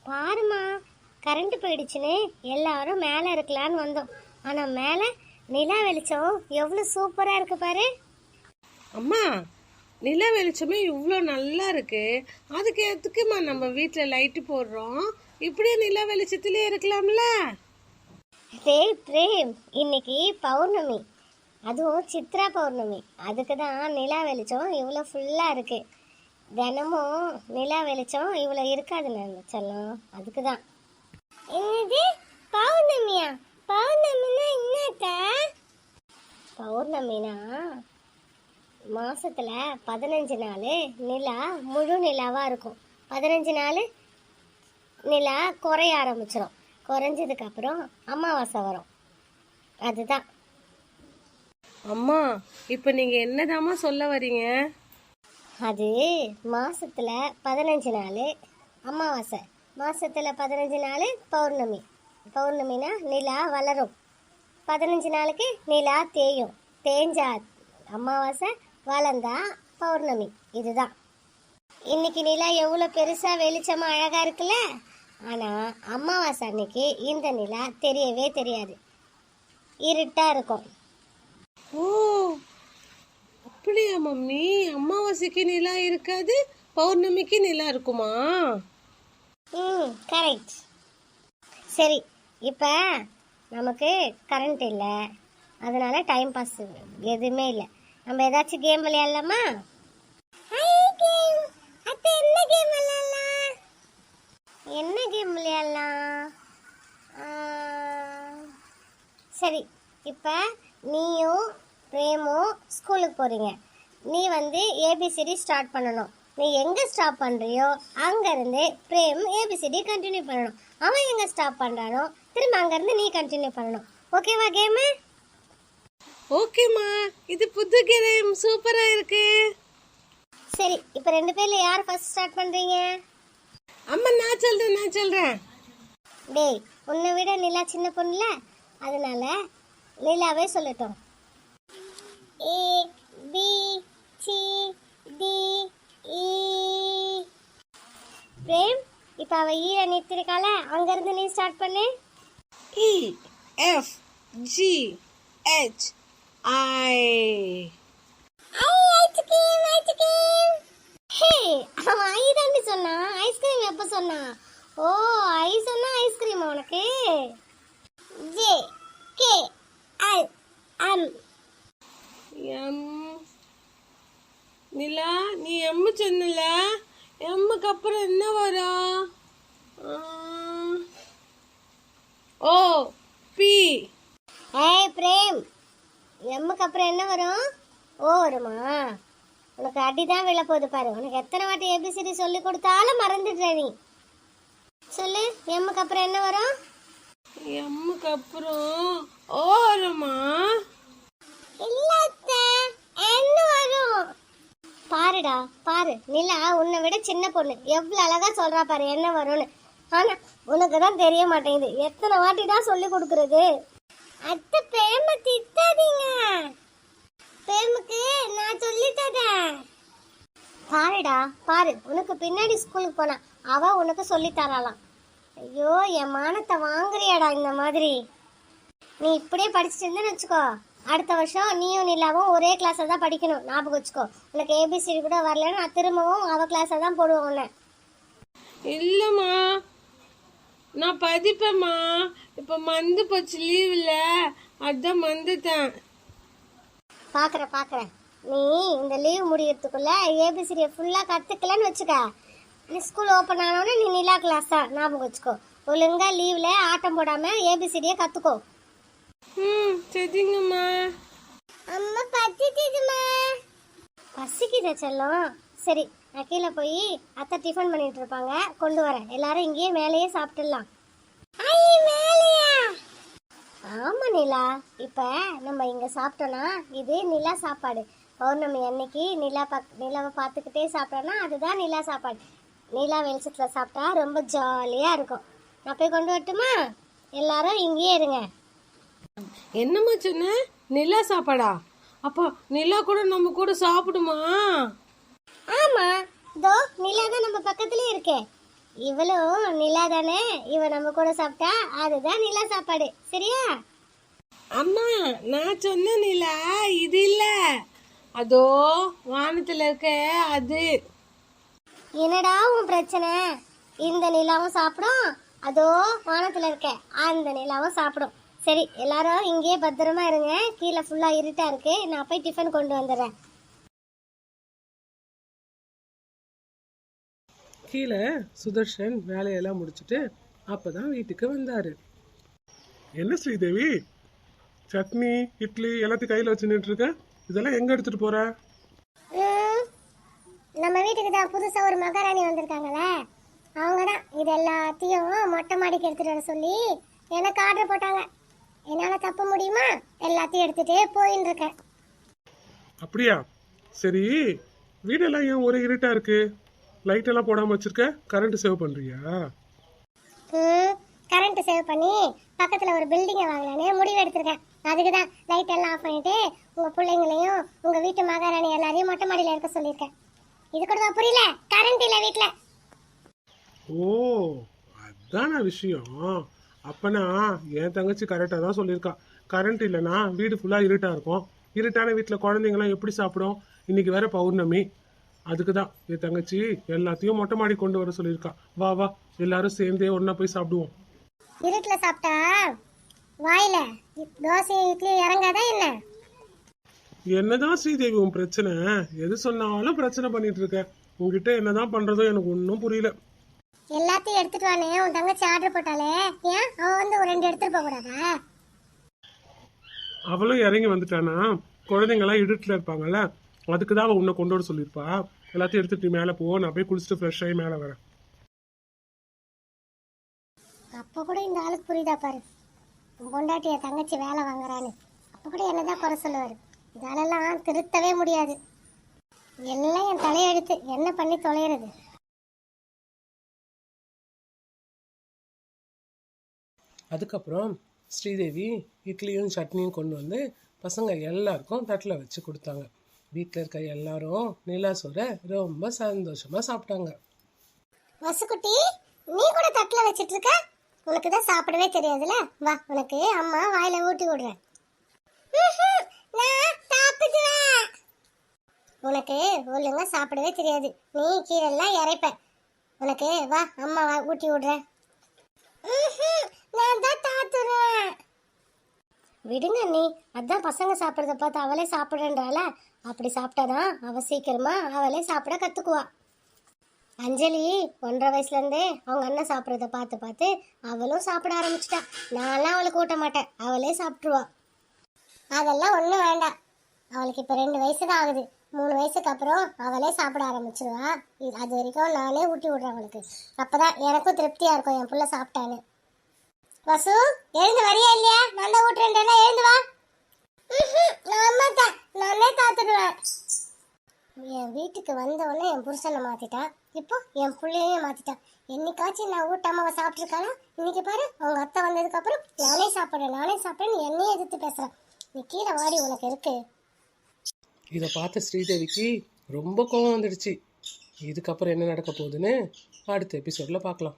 பாருமா, கரண்ட் போயிடுச்சுன்னு எல்லாரும் மேலே இருக்கலான்னு வந்தோம். ஆனால் மேலே நிலா வெளிச்சம் எவ்வளோ சூப்பராக இருக்கு பாரு. அம்மா, நிலா வெளிச்சமே இவ்வளோ நல்லா இருக்கு. அதுக்கு எதுக்குமா நம்ம வீட்டில் லைட்டு போடுறோம்? இப்படியே நிலா வெளிச்சத்திலே இருக்கலாம்ல. பிரேம், இன்னைக்கு பௌர்ணமி, அதுவும் சித்ரா பௌர்ணமி. அதுக்கு தான் நிலா வெளிச்சம் இவ்வளோ ஃபுல்லாக இருக்கு. தினமும் நிலா வெளிச்சம் இவ்வளோ இருக்காது செல்லம், அதுக்கு தான். என்னது பௌர்ணமியா? பௌர்ணமினா என்னக்கா? பௌர்ணமினா மாசத்துல 15 நாள் நிலா முழு நிலாவாக இருக்கும். 15 நாள் நிலா குறைய ஆரம்பிச்சிடும். குறைஞ்சதுக்கு அப்புறம் அமாவாசை வரும். அதுதான். அம்மா, இப்போ நீங்கள் என்னதாம்மா சொல்ல வரீங்க? அது மாசத்துல 15 நாள் அமாவாசை, மாசத்துல 15 நாள் பௌர்ணமி. பௌர்ணமினா நிலா வளரும். 15 நாளுக்கு நிலா தேயும். தேஞ்சா அமாவாசை, வளர்ந்தா பௌர்ணமி. இதுதான். இன்னைக்கு நிலா எவ்வளோ பெருசா வெளிச்சமா அழகா இருக்குல்ல. ஆனா அமாவாசை அன்னைக்கு இந்த நிலா தெரியவே தெரியாது, இருட்டா இருக்கும். ஓ, அப்படியா மம்மி? அமாவாசைக்கு நிலா இருக்காது, பௌர்ணமிக்கு நிலா இருக்குமா? கரெக்ட். சரி, இப்போ நமக்கு கரண்ட் இல்லை, அதனால டைம் பாஸ் எதுவுமே இல்லை. நம்ம ஏதாச்சும் கேம் விளையாடலாமா? என்ன கேம் விளையாடலாம்? சரி, இப்போ நீயும் பிரேமும் ஸ்கூலுக்கு போகிறீங்க. நீ வந்து ஏபிசிடி ஸ்டார்ட் பண்ணணும். நீ எங்கே ஸ்டாப் பண்ணுறியோ அங்கேருந்து பிரேம் ஏபிசிடி கண்டினியூ பண்ணணும். அவன் எங்கே ஸ்டாப் பண்ணுறானோ திரும்ப அங்கேருந்து நீ கண்டினியூ பண்ணணும். ஓகேவா கேமு? ஓகேம்மா, இது புது கேம், சூப்பராக இருக்கு. சரி, இப்போ 2 பேர்ல யார் ஃபர்ஸ்ட் ஸ்டார்ட் பண்ணுறீங்க? அம்மா, நான் சொல்கிறேன். டேய், உன்னை விட நிலா சின்ன பொண்ணுல, அதனால நிலாவே சொல்லட்டும். ஏ பி சி டி இ. பிரேம், இப்போ அவ ஈர நிறுத்திருக்கால, அங்கேருந்து நீ ஸ்டார்ட் பண்ணு. E F G H I. அவன் ஐ தாண்டி சொன்னான். ஐஸ்கிரீம் எப்போ சொன்னான்? ஓ, ஐ சொன்னா ஐஸ்கிரீம் உனக்கு. J K L M. M. Nila, நீ எம் சொன்னல, எம்முக்கு அப்புறம் என்ன வரும்? ஓ பி. ஏய் பிரேம், எம்முக்கு அப்புறம் என்ன வரும்? ஓ வருமா? உனக்கு அடிதான் விழ போகுது பாரு. உனக்கு எத்தனை வாட்டி ஏபிசிடி சொல்லி கொடுத்தாலும் மறந்துடுற நீ. சொல்லு, எம்முக்கு அப்புறம் என்ன வரும்? எம்முக்கு அப்புறம் ஓ வருமா? இல்ல, என்ன வரும்? பாருடா பாரு, நிலா உன்னை விட சின்ன பொண்ணு, எவ்வளவு அழகா சொல்றா பாரு என்ன வரும்னு. ஆனா உனக்கு தான் தெரிய மாட்டேங்குது. எத்தனை வாட்டி தான் சொல்லி கொடுக்கறது? அத்தை, பிரேம திட்டாதீங்க. பிரேமுக்கு நான் சொல்லி தரேன். பாருடா பாரு, உனக்கு பின்னாடி ஸ்கூலுக்கு போனா அவ உனக்கு சொல்லி தராளாம். ஐயோ, என் மானத்தை வாங்குறியாடா இந்த மாதிரி. நீ இப்படியே படிச்சுட்டு இருந்தேன்னு வச்சுக்கோ, அடுத்த வருஷம் நீயும் நிலாவும் ஒரே கிளாஸில் தான் படிக்கணும். ஞாபகம் வச்சுக்கோ. உனக்கு ஏபிசிடி கூட வரலன்னு நான் திரும்பவும் அவ கிளாஸில் தான் போடுவேன் உன்னை. இல்லைம்மா, நான் படிப்பேம்மா. இப்போ மந்து போச்சு லீவில், அதான் மந்துட்டேன். பார்க்குறேன். நீ இந்த லீவ் முடியறதுக்குள்ள ஏபிசிடியை ஃபுல்லாக கற்றுக்கலன்னு வச்சுக்க, நீ ஸ்கூல் ஓப்பன் ஆனோன்னு நீ நிலா கிளாஸ் தான். ஞாபகம் வச்சுக்கோ. ஒழுங்கா லீவில் ஆட்டம் போடாமல் ஏபிசிடியை கற்றுக்கோ. சரிங்கம்மா. அம்மா பசிக்குதுமா. பசிக்குதா செல்லம்? சரி, நான் கீழே போய் அத்தை டிஃபன் பண்ணிட்டு இருப்பாங்க, கொண்டு வரேன். எல்லாரும் இங்கேயே மேலேயே சாப்பிட்டுடலாம். ஆமா நிலா, இப்ப நம்ம இங்க சாப்பிட்டோம்னா இது நிலா சாப்பாடு. பௌர்ணமி அன்னைக்கு நிலாவை பார்த்துக்கிட்டே சாப்பிட்டோம்னா அதுதான் நிலா சாப்பாடு. நிலா வெளிச்சத்துல சாப்பிட்டா ரொம்ப ஜாலியா இருக்கும். நான் போய் கொண்டு வரட்டுமா? எல்லாரும் இங்கேயே இருங்க. என்னம்மா சொன்ன? நிலா சாப்பாடா? அப்போ நிலா கூட நம்ம கூட சாப்பிடுமா? ஆமா, தோ நிலா தான் நம்ம பக்கத்துலயே இருக்கே. இவளும் நிலா தானே, இவ நம்ம கூட சாப்பிட்டா அதுதான் நிலா சாப்பாடு. சரியா? அம்மா நான் சொன்ன நிலா இது இல்ல, அதோ வானத்துல இருக்க அது. என்னடா உன் பிரச்சனை? இந்த நிலாவும் சாப்பிடும், அதோ வானத்துல இருக்க அந்த நிலாவும் சாப்பிடும். சரி, எல்லாரும் இங்கேயே பத்திரமா இருங்க. கீழே ஃபுல்லா இருட்டா இருக்கு, நான் போய் டிஃபன் கொண்டு வந்துடுறேன். கீழே சுதர்ஷன் வேலையெல்லாம் முடிச்சுட்டு அப்பதான் வீட்டுக்கு வந்தாரு. என்ன ஸ்ரீதேவி, சட்னி இட்லி எல்லாத்தையும் கையில் வச்சு நின்று இருக்க, இதெல்லாம் எங்க எடுத்துட்டு போற? நம்ம வீட்டுக்கு தான் புதுசா ஒரு மகாராணி வந்திருக்காங்களே, அவங்க தான் இது எல்லாத்தையும் மொட்டை மாடிக்கு எடுத்துட்டு வர சொல்லி எனக்கு ஆர்டர் போட்டாங்க. என்னால தப்ப முடியுமா? எல்லாத்தையும் எடுத்துட்டு போயின்னு இருக்கேன். அப்படியா? சரி, வீடெல்லாம் ஏன் ஒரே இருட்டா இருக்கு? லைட் எல்லாம் போடாம வச்சிருக்க, கரண்ட் சேவ் பண்றியா? கரண்ட் சேவ் பண்ணி பக்கத்துல ஒரு பில்டிங்கை வாங்கலான்னு முடிவு எடுத்திருக்கேன். அதுக்கு தான் லைட் எல்லாம் ஆஃப் பண்ணிட்டு உங்க பிள்ளைங்களையும் உங்க வீட்டு மகாராணி எல்லாரையும் மொட்டை மாடியில இருக்க சொல்லியிருக்கேன். இது கூட தான் புரியல, கரண்ட் இல்ல வீட்டுல. ஓ, அதான விஷயம். அப்பனா என் தங்கச்சி கரெக்டாக தான் சொல்லியிருக்கா. கரண்ட் இல்லைன்னா வீடு ஃபுல்லாக இருட்டாக இருக்கும். இருட்டான வீட்டில் குழந்தைங்களாம் எப்படி சாப்பிடும்? இன்னைக்கு வேற பௌர்ணமி. அதுக்கு தான் என் தங்கச்சி எல்லாத்தையும் மொட்டை மாடி கொண்டு வர சொல்லியிருக்கா. வா வா, எல்லாரும் சேர்ந்தே ஒன்றா போய் சாப்பிடுவோம். இருட்டுல சாப்பிட்டா வாயில தோசை இட்லி இறங்காதா என்ன? என்னதான் ஸ்ரீதேவி உன் பிரச்சனை? எது சொன்னாலும் பிரச்சனை பண்ணிட்டு இருக்க. உங்ககிட்ட என்னதான் பண்றதோ எனக்கு ஒன்றும் புரியல. எல்லாத்தையும் எடுத்துட்டு வானே, உன் தங்கச்சி ஆர்டர் போட்டாலே, ஏன் அவ வந்து ஒரு 2 எடுத்துட்டு போக கூடாதா? அவளும் இறங்கி வந்துட்டானா? குழந்தைங்களாம் இருட்டில் இருப்பாங்கல்ல, அதுக்கு தான் அவள் உன்னை கொண்டு வர சொல்லியிருப்பா. எல்லாத்தையும் எடுத்துட்டு மேலே போ, நான் போய் குளிச்சுட்டு ஃப்ரெஷ் ஆகி மேலே வரேன். அப்ப கூட இந்த ஆளுக்கு புரியுதா பாரு, உன் பொண்டாட்டிய தங்கச்சி வேலை வாங்குறான்னு. அப்ப கூட என்னதான் குறை சொல்லுவாரு. இதாலெல்லாம் திருத்தவே முடியாது. எல்லாம் என் தலையெழுத்து, என்ன பண்ணி தொலைகிறது? அதுக்கப்புறம் ஸ்ரீதேவி இட்லியும் சட்னியும் கொண்டு வந்து பசங்க எல்லாருக்கும் தட்டில் வச்சு கொடுத்தாங்க. வீட்டில் இருக்க எல்லாரும் நிலா சோற ரொம்ப சந்தோஷமா சாப்பிட்டாங்க. வசுக்குட்டி, நீ கூட தட்டுல வச்சிட்டு இருக்க? உனக்கு தான் சாப்பிடவே தெரியாதுல, வா உனக்கு அம்மா வாயில ஊட்டி விடுறேன். நான் சாப்பிடுவேன். உனக்கு ஒழுங்கா சாப்பிடவே தெரியாது, நீ கீழெல்லாம் இறைப்ப. உனக்கு வா அம்மா ஊட்டி விடுறேன். நான் தான் தாத்துறேன். விடுங்க நீ, அதான் பசங்க சாப்பிட்றத பார்த்து அவளே சாப்பிடுறால. அப்படி சாப்பிட்டாதான் அவ சீக்கிரமா அவளே சாப்பிட கத்துக்குவா. அஞ்சலி 1.5 வயசுல இருந்தே அவங்க அண்ணன் சாப்பிட்றத பார்த்து பார்த்து அவளும் சாப்பிட ஆரம்பிச்சிட்டா. நான்லாம் அவளுக்கு ஊட்ட மாட்டேன், அவளே சாப்பிட்டுருவா. அதெல்லாம் ஒன்றும் வேண்டாம், அவளுக்கு இப்போ 2 வயசு தான் ஆகுது. 3 வயசுக்கு அப்புறம் அவளே சாப்பிட ஆரம்பிச்சிருவா. அது வரைக்கும் நானே ஊட்டி விடுறேன் அவளுக்கு. அப்பதான் எனக்கும் திருப்தியா இருக்கும், என் புள்ள சாப்பிட்டான்னு. வசு, எழுந்து வரியா இல்லையா? நான் தான் ஊட்டுறேன், எழுந்து வா. நானே காத்துடுவேன். என் வீட்டுக்கு வந்தவொடனே என் புருஷனை மாத்திட்டான், இப்போ என் பிள்ளையும் மாத்திட்டான். என்னைக்காச்சும் நான் ஊட்டாம அவ சாப்பிட்டுருக்கானா? இன்னைக்கு பாரு, அவங்க அத்தை வந்ததுக்கு அப்புறம் நானே சாப்பிட்றேன் என்னையே எதிர்த்து பேசுறேன். நீ கீழே வாடி, உனக்கு இருக்கு. இதை பார்த்த ஸ்ரீதேவிக்கு ரொம்ப கோவம் வந்துடுச்சு. இதுக்கப்புறம் என்ன நடக்க போகுதுன்னு அடுத்த எபிசோட்ல பார்க்கலாம்.